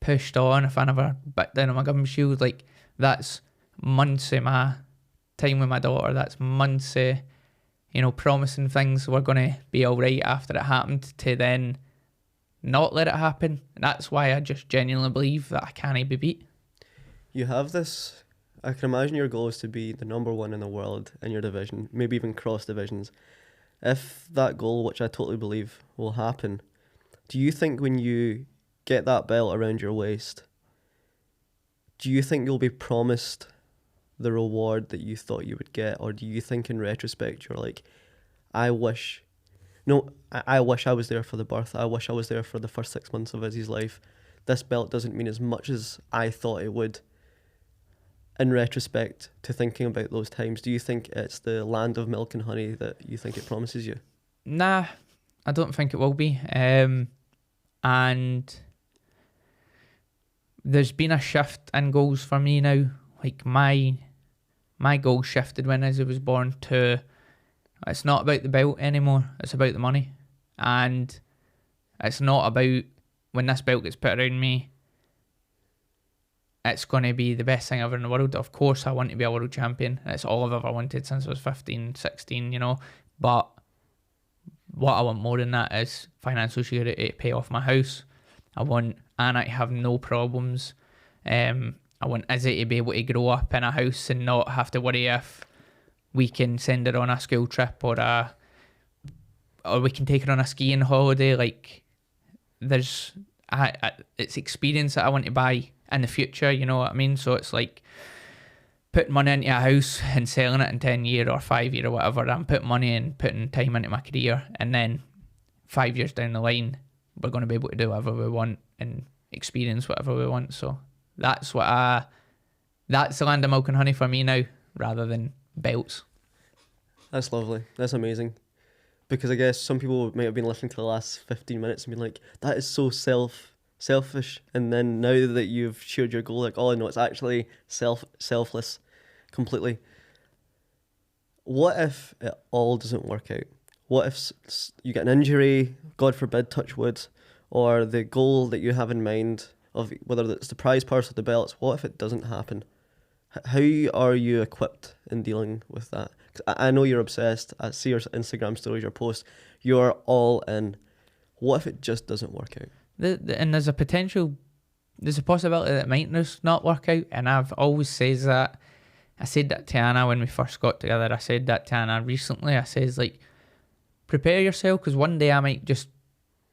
pushed on, if I never bit down on my gum shield, like, that's months of my time with my daughter. That's months of, promising things were going to be all right after it happened, to then not let it happen. And that's why I just genuinely believe that I can't be beat. You have this, I can imagine your goal is to be the number one in the world in your division, maybe even cross divisions. If that goal, which I totally believe will happen, do you think when you get that belt around your waist, do you think you'll be promised the reward that you thought you would get? Or do you think in retrospect you're like, I wish I wish I was there for the birth. I wish I was there for the first 6 months of Izzy's life. This belt doesn't mean as much as I thought it would. In retrospect to thinking about those times, do you think it's the land of milk and honey that you think it promises you? Nah, I don't think it will be. And there's been a shift in goals for me now. Like my goal shifted when Izzy was born to, it's not about the belt anymore, it's about the money. And it's not about when this belt gets put around me, it's going to be the best thing ever in the world. Of course, I want to be a world champion. It's all I've ever wanted since I was 15, 16, But what I want more than that is financial security to pay off my house. I want Anna to have no problems. I want Izzy to be able to grow up in a house and not have to worry if we can send her on a school trip or we can take her on a skiing holiday. Like, it's experience that I want to buy in the future, you know what I mean? So it's like putting money into a house and selling it in 10 years or 5 years or whatever. I'm putting money and putting time into my career, and then 5 years down the line, we're going to be able to do whatever we want and experience whatever we want. So that's the land of milk and honey for me now, rather than belts. That's lovely. That's amazing. Because I guess some people might have been listening to the last 15 minutes and been like, that is so selfish. And then now that you've shared your goal, like, oh no, it's actually selfless completely. What if it all doesn't work out? What if you get an injury, God forbid, touch wood, or the goal that you have in mind of whether it's the prize purse or the belts, what if it doesn't happen? How are you equipped in dealing with that? 'Cause I know you're obsessed. I see your Instagram stories, your posts. You're all in. What if it just doesn't work out? And there's a possibility that it might just not work out. And I've always said that. I said that to Anna when we first got together. I said that to Anna recently. I says, like, prepare yourself, because one day I might just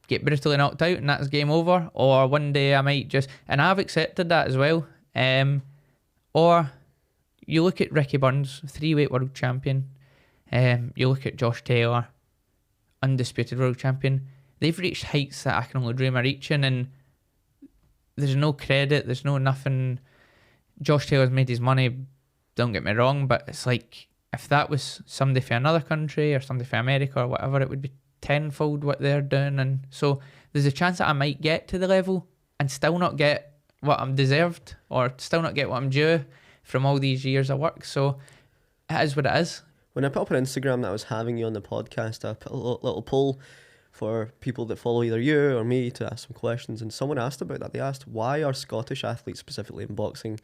get brutally knocked out and that's game over. Or one day I might just... And I've accepted that as well. Or you look at Ricky Burns, 3-weight world champion. You look at Josh Taylor, undisputed world champion. They've reached heights that I can only dream of reaching, and there's no credit, there's no nothing. Josh Taylor's made his money, don't get me wrong, but it's like, if that was somebody from another country or somebody from America or whatever, it would be tenfold what they're doing. And so there's a chance that I might get to the level and still not get what I'm deserved, or still not get what I'm due from all these years of work. So it is what it is. When I put up on Instagram that I was having you on the podcast, I put a little poll for people that follow either you or me to ask some questions, and someone asked about that. They asked, why are Scottish athletes, specifically in boxing,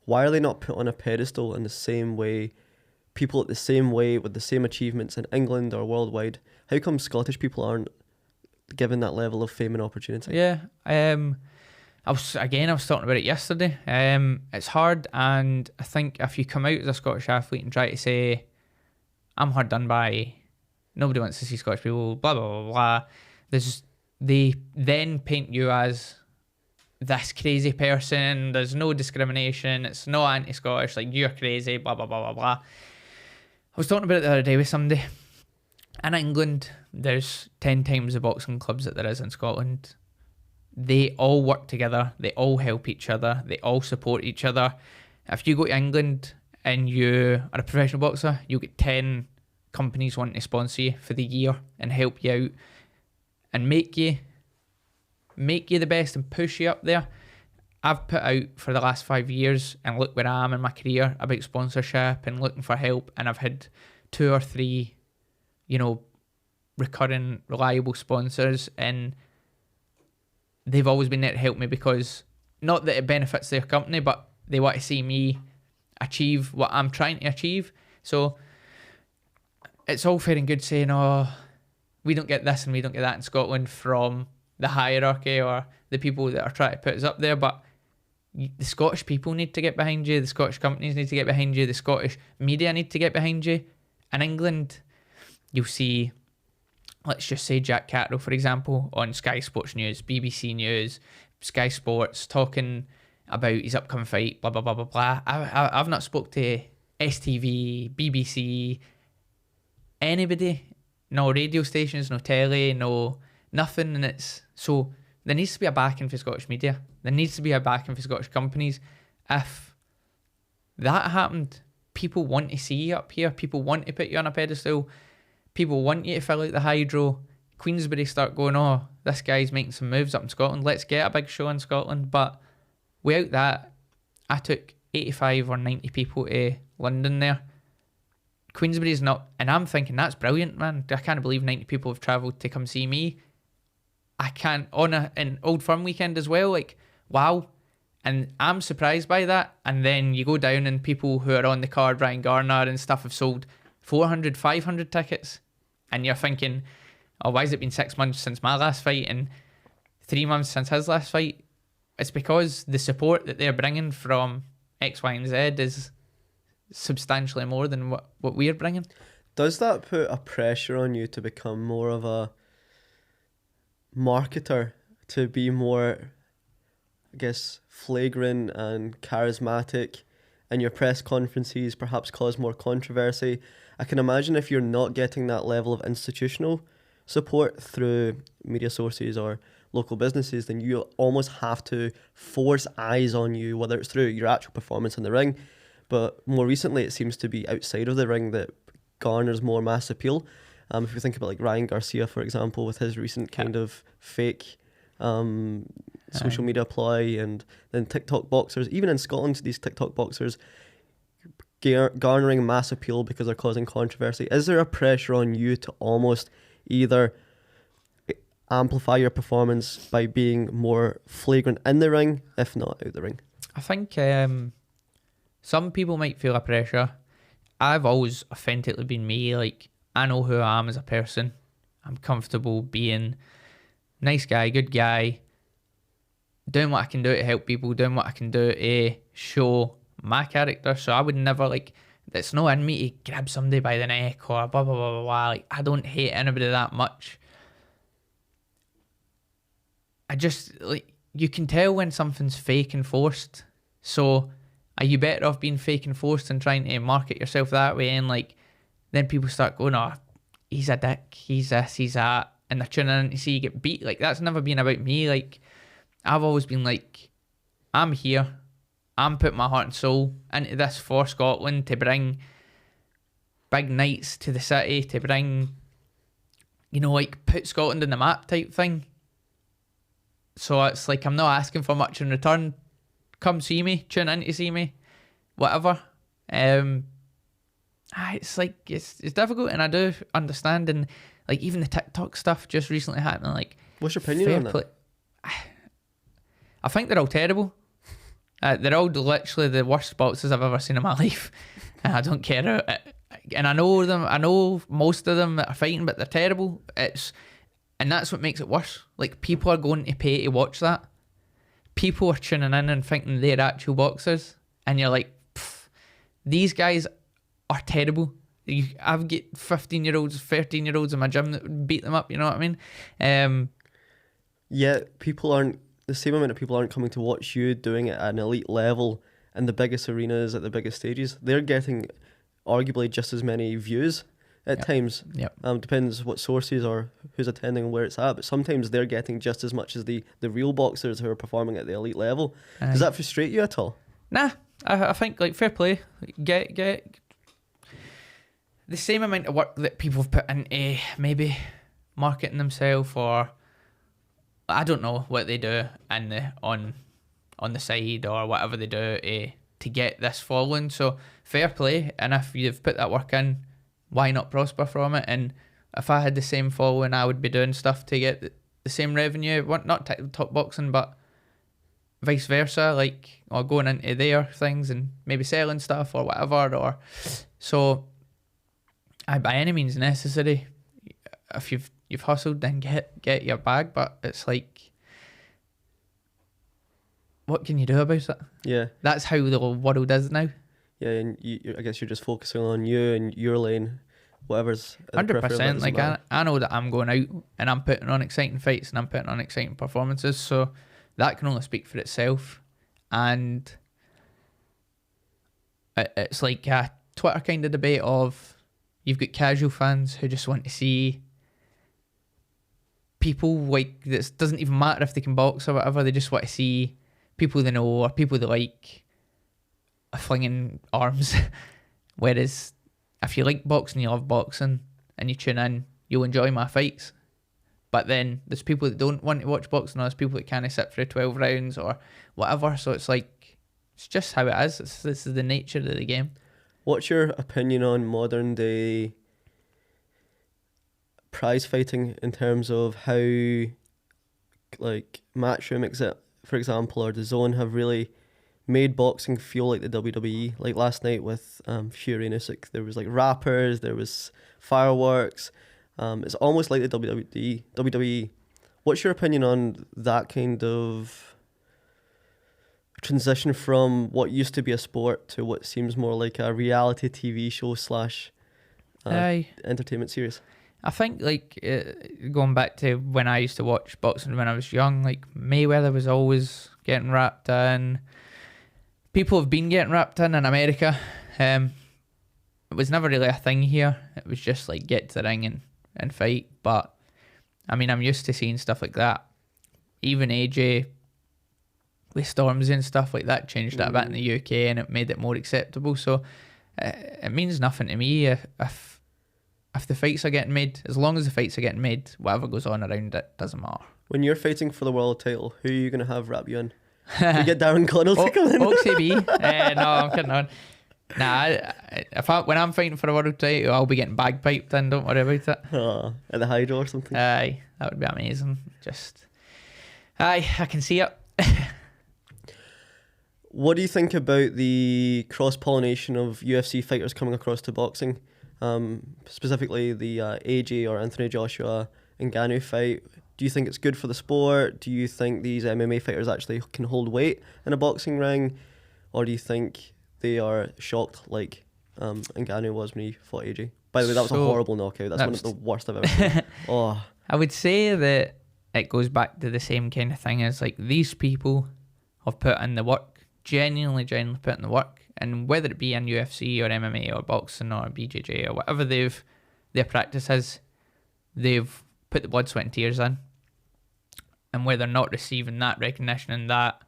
why are they not put on a pedestal in the same way, people at the same weight with the same achievements in England or worldwide? How come Scottish people aren't given that level of fame and opportunity? Yeah, I was talking about it yesterday. It's hard, and I think if you come out as a Scottish athlete and try to say, I'm hard done by, nobody wants to see Scottish people, blah, blah, blah, blah. They then paint you as this crazy person, there's no discrimination, it's no anti-Scottish, like, you're crazy, blah, blah, blah, blah, blah. I was talking about it the other day with somebody. In England, there's 10 times the boxing clubs that there is in Scotland. They all work together, they all help each other, they all support each other. If you go to England and you are a professional boxer, you'll get 10 companies wanting to sponsor you for the year and help you out and make you the best and push you up there. I've put out for the last 5 years, and look where I am in my career, about sponsorship and looking for help, and I've had 2 or 3, recurring, reliable sponsors, and they've always been there to help me, because not that it benefits their company, but they want to see me achieve what I'm trying to achieve. So it's all fair and good saying, oh, we don't get this and we don't get that in Scotland from the hierarchy or the people that are trying to put us up there, but the Scottish people need to get behind you, the Scottish companies need to get behind you, the Scottish media need to get behind you. In England, you'll see, let's just say Jack Catterall, for example, on Sky Sports News, BBC News, Sky Sports, talking about his upcoming fight, blah, blah, blah, blah, blah. I've not spoke to STV, BBC, anybody, no radio stations, no telly, no nothing, and it's so there needs to be a backing for Scottish media. There needs to be a backing for Scottish companies. If that happened, people want to see you up here. People want to put you on a pedestal. People want you to fill out the hydro. Queensberry start going, oh, this guy's making some moves up in Scotland. Let's get a big show in Scotland. But without that, I took 85 or 90 people to London there. Queensberry's not, and I'm thinking that's brilliant, man. I can't believe 90 people have travelled to come see me. I can't, on an Old Firm weekend as well, like, wow. And I'm surprised by that. And then you go down and people who are on the card, Ryan Garner and stuff, have sold 400, 500 tickets. And you're thinking, oh, why has it been 6 months since my last fight and 3 months since his last fight? It's because the support that they're bringing from X, Y, and Z is substantially more than what we're bringing. Does that put a pressure on you to become more of a marketer, to be more, I guess, flagrant and charismatic, and your press conferences perhaps cause more controversy? I can imagine if you're not getting that level of institutional support through media sources or local businesses, then you almost have to force eyes on you, whether it's through your actual performance in the ring, but more recently it seems to be outside of the ring that garners more mass appeal. If we think about like Ryan Garcia, for example, with his recent kind of fake social media ploy, and then TikTok boxers, even in Scotland, these TikTok boxers garnering mass appeal because they're causing controversy. Is there a pressure on you to almost either amplify your performance by being more flagrant in the ring, if not out the ring? I think some people might feel a pressure. I've always authentically been me. Like, I know who I am as a person. I'm comfortable being nice guy, good guy, doing what I can do to help people, doing what I can do to show my character. So I would never, like, it's not in me to grab somebody by the neck or blah, blah, blah, blah, blah. Like, I don't hate anybody that much. I just, like, you can tell when something's fake and forced. So are you better off being fake and forced and trying to market yourself that way? And, like, then people start going, oh, he's a dick, he's this, he's that, and they're tuning in to see you get beat. Like, that's never been about me. Like, I've always been like, I'm here, I'm putting my heart and soul into this for Scotland, to bring big nights to the city, to bring, you know, like, put Scotland in the map type thing. So it's like, I'm not asking for much in return. Come see me, tune in to see me, whatever. It's like, it's difficult, and I do understand. And like, even the TikTok stuff just recently happened. Like, what's your opinion on that? I think they're all terrible. They're all literally the worst boxers I've ever seen in my life. And I don't care. And I know them. I know most of them that are fighting, but they're terrible. And that's what makes it worse. Like, people are going to pay to watch that. People are tuning in and thinking they're actual boxers, and you're like, these guys are terrible. I've got 15-year-olds, 13-year-olds in my gym that would beat them up, you know what I mean? Yet people aren't, the same amount of people aren't coming to watch you doing it at an elite level in the biggest arenas, at the biggest stages. They're getting arguably just as many views at times. Depends what sources or who's attending and where it's at, but sometimes they're getting just as much as the real boxers who are performing at the elite level. Does that frustrate you at all? Nah, I think, like, fair play. Get the same amount of work that people have put into maybe marketing themselves, or I don't know what they do on the side or whatever they do to get this following. So fair play, and if you've put that work in, why not prosper from it? And if I had the same following, I would be doing stuff to get the same revenue, not top boxing, but vice versa, like, or going into their things and maybe selling stuff or whatever. Or so, by any means necessary, if you've you've hustled, then get your bag. But it's like, what can you do about it? Yeah. That's how the world is now. Yeah, and I guess you're just focusing on you and your lane, whatever's at the periphery of it 100%. doesn't Like matter. I know that I'm going out and I'm putting on exciting fights and I'm putting on exciting performances. So that can only speak for itself. And it's like a Twitter kind of debate of, you've got casual fans who just want to see people, like, this doesn't even matter if they can box or whatever, they just want to see people they know or people they like flinging arms. Whereas if you like boxing, you love boxing, and you tune in, you'll enjoy my fights. But then there's people that don't want to watch boxing, or there's people that can't sit for 12 rounds or whatever. So it's like, it's just how it is. This is the nature of the game. What's your opinion on modern day prize fighting in terms of how, like, Matchroom, for example, or DAZN have really made boxing feel like the WWE? Like last night with Fury and Usyk, there was like rappers, there was fireworks. It's almost like the WWE. What's your opinion on that kind of transition from what used to be a sport to what seems more like a reality TV show / entertainment series? I think, like, going back to when I used to watch boxing when I was young, like, Mayweather was always getting wrapped in. People have been getting wrapped in America. It was never really a thing here. It was just like, get to the ring and fight. But I mean, I'm used to seeing stuff like that. Even AJ with Stormzy and stuff like that changed that a bit in the UK, and it made it more acceptable. So it means nothing to me if the fights are getting made. As long as the fights are getting made, whatever goes on around it doesn't matter. When you're fighting for the world title, who are you going to have wrap you in? Do you get Darren Connell to come in? OXAB. No, I'm kidding on. Nah, when I'm fighting for a world title, I'll be getting bagpiped in, don't worry about it. Oh, at the Hydro or something? Aye, that would be amazing. I can see it. What do you think about the cross-pollination of UFC fighters coming across to boxing? Specifically the AJ or Anthony Joshua Ngannou fight. Do you think it's good for the sport? Do you think these MMA fighters actually can hold weight in a boxing ring? Or do you think they are shocked like Ngannou was when he fought AJ? By the way, that was a horrible knockout. That's one of the worst I've ever seen. Oh. I would say that it goes back to the same kind of thing as, like, these people have put in the work, genuinely put in the work, and whether it be in UFC or MMA or boxing or BJJ or whatever their practice is, they've put the blood, sweat and tears in. And where they're not receiving that recognition and that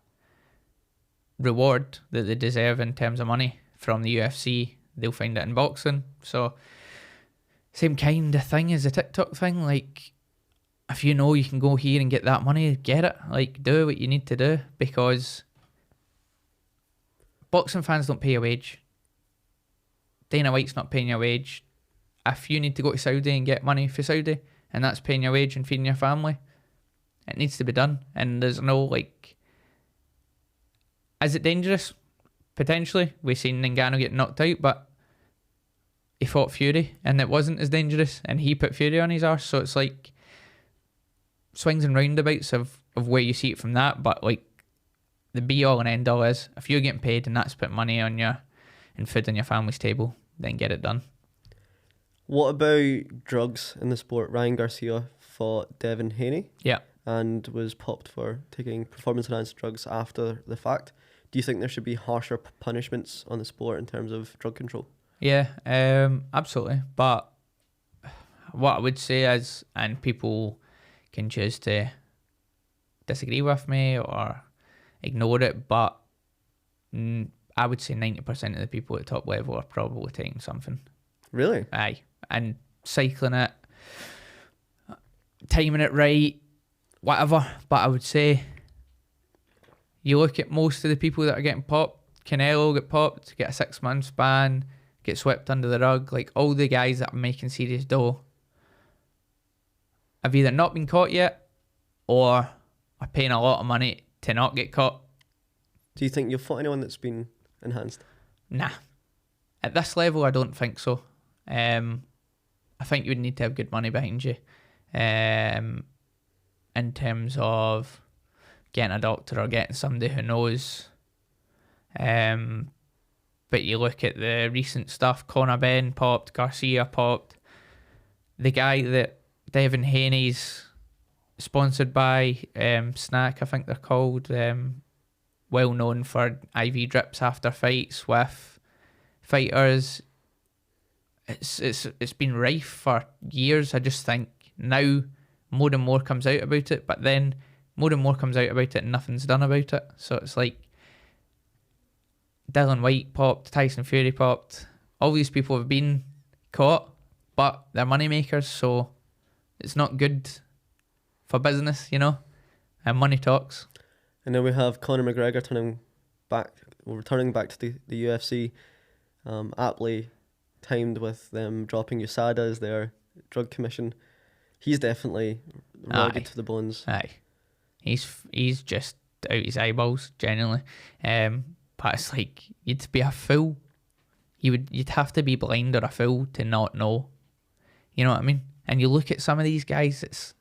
reward that they deserve in terms of money from the UFC, they'll find it in boxing. So same kind of thing as the TikTok thing. Like, if you know you can go here and get that money, get it. Like, do what you need to do, because boxing fans don't pay a wage. Dana White's not paying your wage. If you need to go to Saudi and get money for Saudi, and that's paying your wage and feeding your family, it needs to be done. And there's no, like, is it dangerous? Potentially. We've seen Ngannou get knocked out, but he fought Fury and it wasn't as dangerous, and he put Fury on his arse. So it's like swings and roundabouts of where you see it from that. But, like, the be all and end all is, if you're getting paid and that's putting money on your and food on your family's table, then get it done. What about drugs in the sport? Ryan Garcia fought Devin Haney. Yeah. And was popped for taking performance-enhancing drugs after the fact. Do you think there should be harsher punishments on the sport in terms of drug control? Yeah, absolutely. But what I would say is, and people can choose to disagree with me or ignore it, but I would say 90% of the people at the top level are probably taking something. Really? Aye. And cycling it, timing it right, whatever. But I would say, you look at most of the people that are getting popped. Canelo get popped, get a 6-month ban, get swept under the rug. Like, all the guys that are making serious dough have either not been caught yet or are paying a lot of money to not get caught. Do you think you've fought anyone that's been enhanced? Nah. At this level, I don't think so. I think you would need to have good money behind you. in terms of getting a doctor or getting somebody who knows. But you look at the recent stuff, Conor Benn popped, Garcia popped. The guy that Devin Haney's sponsored by, Snack, I think they're called, well known for IV drips after fights with fighters. It's been rife for years. I just think now more and more comes out about it, but then more and more comes out about it and nothing's done about it. So it's like Dylan White popped, Tyson Fury popped. All these people have been caught, but they're money makers, so it's not good for business, you know, and money talks. And then we have Conor McGregor returning back to the UFC, aptly timed with them dropping USADA as their drug commission. He's definitely rugged to the bones. Aye, he's just out his eyeballs, genuinely. But it's like, you'd be a fool. You'd have to be blind or a fool to not know. You know what I mean? And you look at some of these guys, it's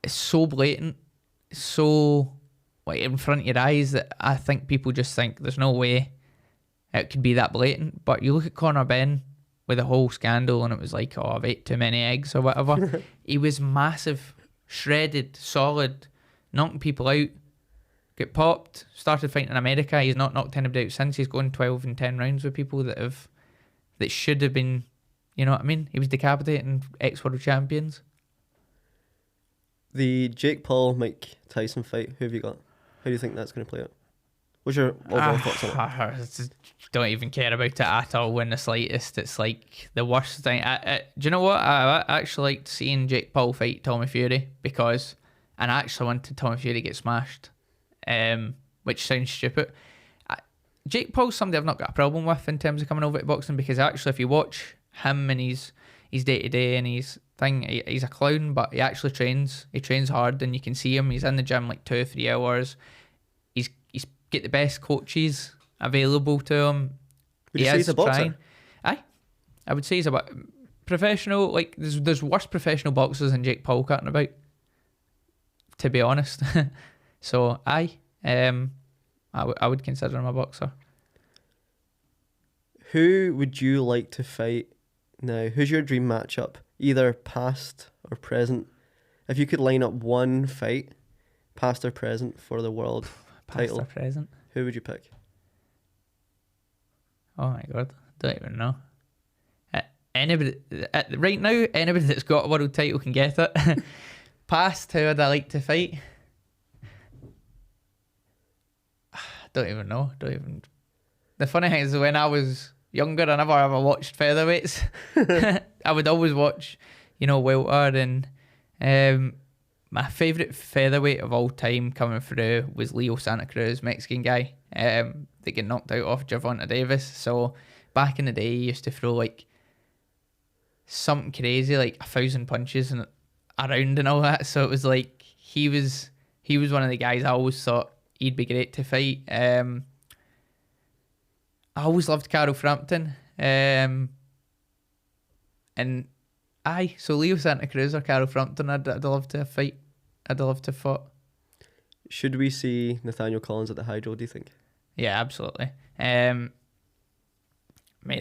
so blatant, it's so like in front of your eyes that I think people just think there's no way it could be that blatant. But you look at Conor Benn with the whole scandal, and it was like, oh, I've ate too many eggs or whatever. He was massive, shredded, solid, knocking people out. Get popped, started fighting in America. He's not knocked anybody out since. He's gone 12 and 10 rounds with people that should have been, you know what I mean? He was decapitating ex-world champions. The Jake Paul-Mike Tyson fight, who have you got? How do you think that's going to play out? What's your overall thoughts on it? I don't even care about it at all in the slightest. It's like the worst thing. Do you know what? I actually liked seeing Jake Paul fight Tommy Fury because I actually wanted Tommy Fury to get smashed. Which sounds stupid. Jake Paul's somebody I've not got a problem with in terms of coming over to boxing, because actually if you watch him and his day-to-day and his thing, he's a clown, but he actually trains. He trains hard, and you can see him. He's in the gym like 2 or 3 hours. He's get the best coaches available to him. Would you say he's a boxer? Aye, I would say he's a professional. Like there's worse professional boxers than Jake Paul cutting about, to be honest. So I would consider him a boxer. Who would you like to fight now? Who's your dream matchup, either past or present? If you could line up one fight, past or present, for the world title, past or present, who would you pick? Oh my god, don't even know. Anybody right now, anybody that's got a world title can get it. Past, who would I like to fight? Don't even know. The funny thing is, when I was younger, I never ever watched featherweights. I would always watch, welter, and my favourite featherweight of all time coming through was Leo Santa Cruz, Mexican guy, that get knocked out off Gervonta Davis. So back in the day, he used to throw like something crazy, like 1,000 punches and around and all that. So it was like he was one of the guys I always thought he'd be great to fight. I always loved Carl Frampton. So Leo Santa Cruz or Carl Frampton, I'd love to fight. I'd love to fight. Should we see Nathaniel Collins at the Hydro, do you think? Yeah, absolutely. Mate,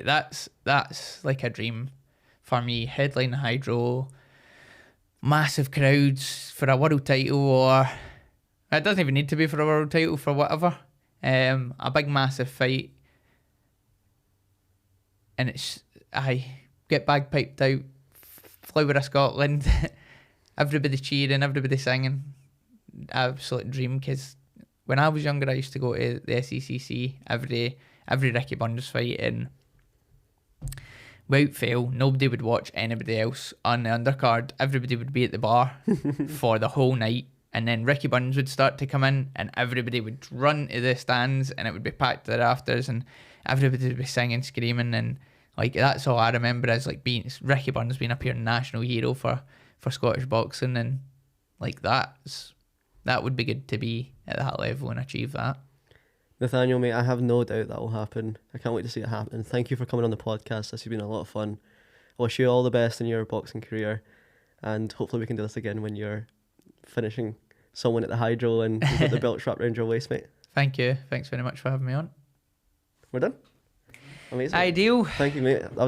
that's like a dream for me. Headline the Hydro, massive crowds for a world title, or it doesn't even need to be for a world title, for whatever. A big massive fight, and I get bagpiped out, Flower of Scotland, everybody cheering, everybody singing. Absolute dream, because when I was younger I used to go to the SECC every Ricky Burns fight, and without fail nobody would watch anybody else on the undercard. Everybody would be at the bar for the whole night, and then Ricky Burns would start to come in and everybody would run to the stands and it would be packed to the rafters and everybody would be singing, screaming, and like that's all I remember as like being Ricky Burns being a pure national hero for Scottish boxing, and like that would be good to be at that level and achieve that. Nathaniel, mate, I have no doubt that will happen. I can't wait to see it happen. Thank you for coming on the podcast. This has been a lot of fun. I wish you all the best in your boxing career, and hopefully we can do this again when you're finishing someone at the hydro and you've got the belt wrapped around your waist, mate. Thank you. Thanks very much for having me on. We're done. Amazing. Ideal. Thank you, mate. That was